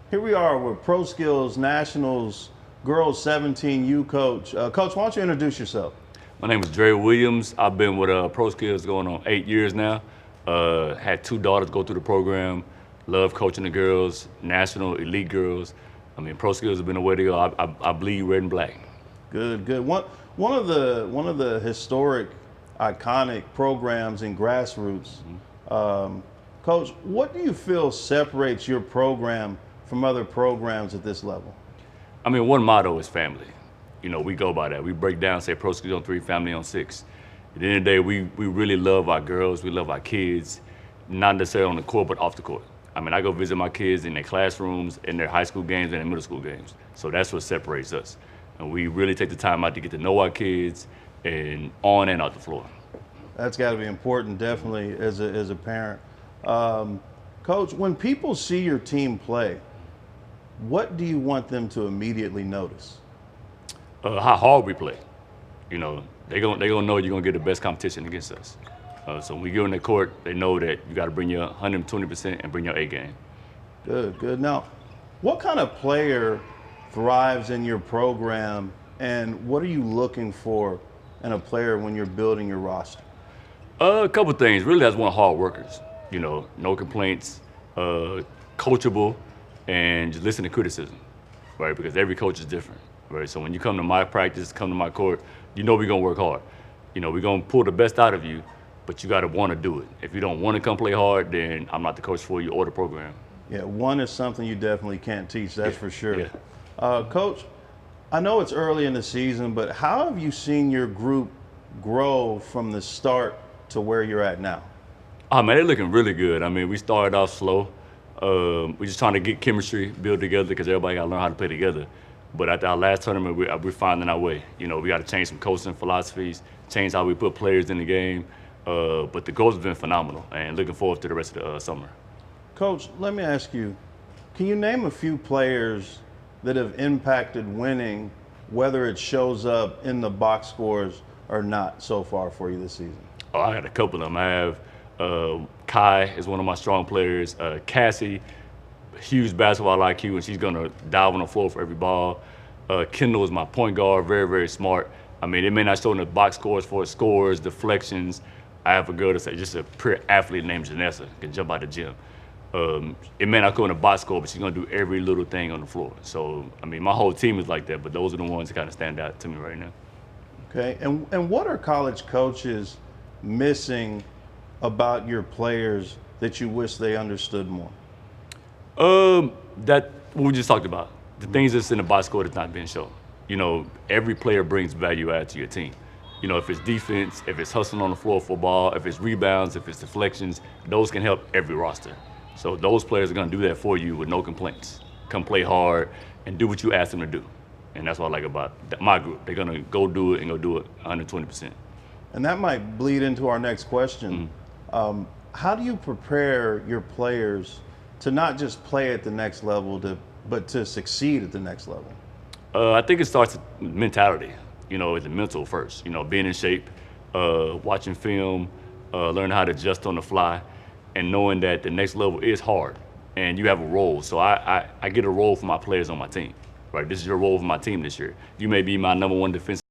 Here we are with ProSkills Nationals Girls 17U coach. Coach, why don't you introduce yourself? My name is Dray Williams. I've been with ProSkills going on 8 years now. Had 2 daughters go through the program. Love coaching the girls, national elite girls. I mean, ProSkills has been the way to go. I bleed red and black. Good, good. One of the historic, iconic programs in grassroots. Coach, what do you feel separates your program from other programs at this level? I mean, one motto is family. You know, we go by that. We break down, say ProSkills on 3, family on 6. At the end of the day, we really love our girls. We love our kids, not necessarily on the court, but off the court. I mean, I go visit my kids in their classrooms, in their high school games, and their middle school games. So that's what separates us. And we really take the time out to get to know our kids and on and off the floor. That's got to be important, definitely, as a parent. Coach, when people see your team play, what do you want them to immediately notice? How hard we play. You know, they're gonna know you're gonna get the best competition against us. So when we go in the court, they know that you got to bring your 120% and bring your A game. Good, good. Now, what kind of player thrives in your program, and what are you looking for in a player when you're building your roster? A couple things. Really, that's one, hard workers. You know, no complaints, coachable, and just listen to criticism, right? Because every coach is different, right? So when you come to my practice, come to my court, you know we're gonna work hard. You know, we're gonna pull the best out of you, but you gotta wanna do it. If you don't wanna come play hard, then I'm not the coach for you or the program. Yeah, one is something you definitely can't teach, that's for sure. Yeah. Coach, I know it's early in the season, but how have you seen your group grow from the start to where you're at now? Oh man, they're looking really good. I mean, we started off slow. We're just trying to get chemistry, build together, because everybody got to learn how to play together. But at our last tournament, we're finding our way. You know, we got to change some coaching philosophies, change how we put players in the game. But the growth has been phenomenal, and looking forward to the rest of the summer. Coach, let me ask you, can you name a few players that have impacted winning, whether it shows up in the box scores or not so far for you this season? Oh, I got a couple of them. I have Kai is one of my strong players. Cassie, huge basketball IQ, and she's gonna dive on the floor for every ball. Kendall is my point guard, very, very smart. I mean, it may not show in the box scores for scores, deflections. I have a girl that's just a pure athlete named Janessa, can jump out the gym. It may not go in the box score, but she's gonna do every little thing on the floor. So, I mean, my whole team is like that, but those are the ones that kind of stand out to me right now. Okay, and what are college coaches missing about your players that you wish they understood more? That what we just talked about, the things that's in the box score that's not being shown. You know, every player brings value add to your team. You know, if it's defense, if it's hustling on the floor for a ball, if it's rebounds, if it's deflections, those can help every roster. So those players are gonna do that for you with no complaints. Come play hard and do what you ask them to do. And that's what I like about my group. They're gonna go do it and go do it 120%. And that might bleed into our next question. How do you prepare your players to not just play at the next level, but to succeed at the next level? I think it starts with mentality. You know, it's mental first. You know, being in shape, watching film, learning how to adjust on the fly, and knowing that the next level is hard, and you have a role. So I get a role for my players on my team. Right, this is your role for my team this year. You may be my #1 defensive